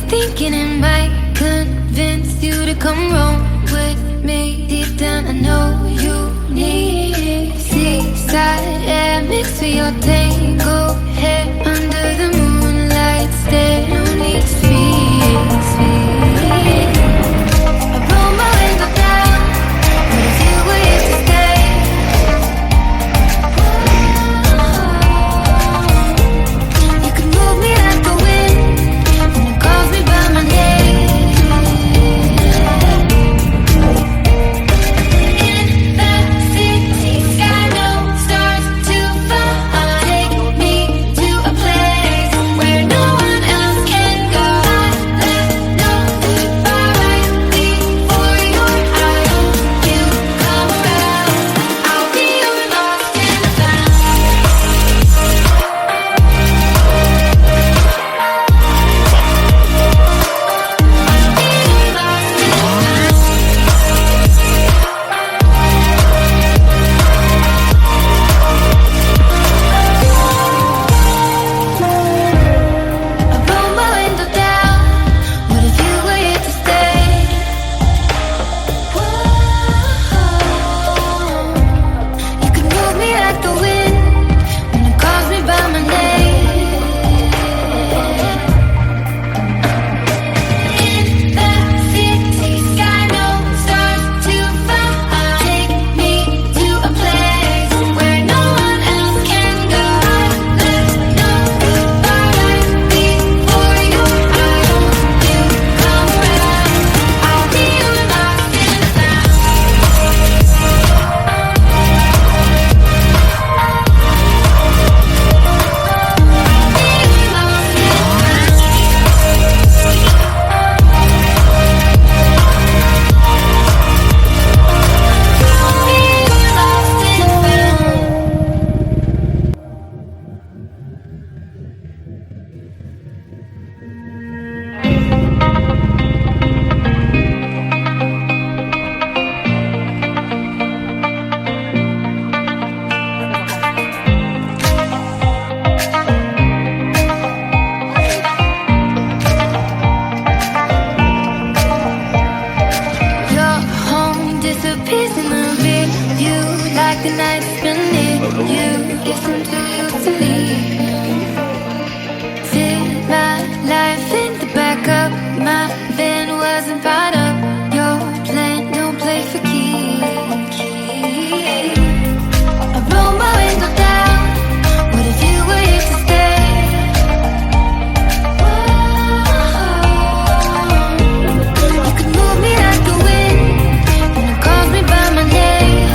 thinking it might convince you to come roam with me. Deep down I know you need seaside air mixed with your tango hair. Under the moonlight stare, no need to speak. I roll my window down, but if you were here to stay, you could move me like the wind when it calls me by my name. In the city sky, no stars to find. Take me to a place where no one else can go. I left no goodbye right before your eyes. You come around, I'll be your lost and found. I roll my window down. What if you were here to stay? You could move me like the wind when it calls me by my name. In the city sky, no stars to find. Take me to a place where no one else can go. I left no goodbye right before your eyes. You come around, I'll be your lost and found. Your home disappears in the rear view, like the night's been near you. Listen to you to leave. Feel my life in the back of my van. Wasn't part of your plan. Don't play for keeps. I roll my window down. What if you were here to stay? You could move me like the wind when it calls me by my name.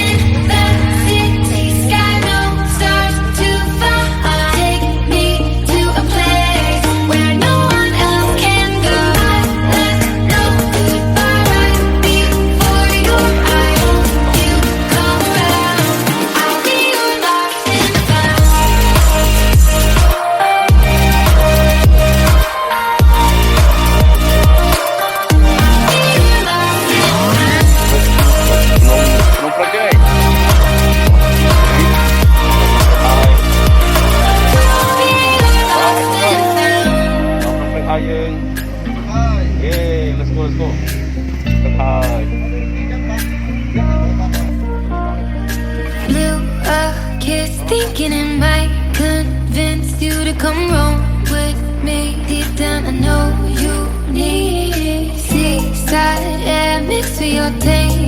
In the city sky, no stars to find. Take me to a place where no one else can go. I left no goodbye right before your eyes. You come around, I'll be your lost and found. Non pregherei. Haiយើងយេ let's go ទៅហើយ Blew a kiss, thinking it might convince you to come roam with me. Deep down I know you need seaside air mixed with your tango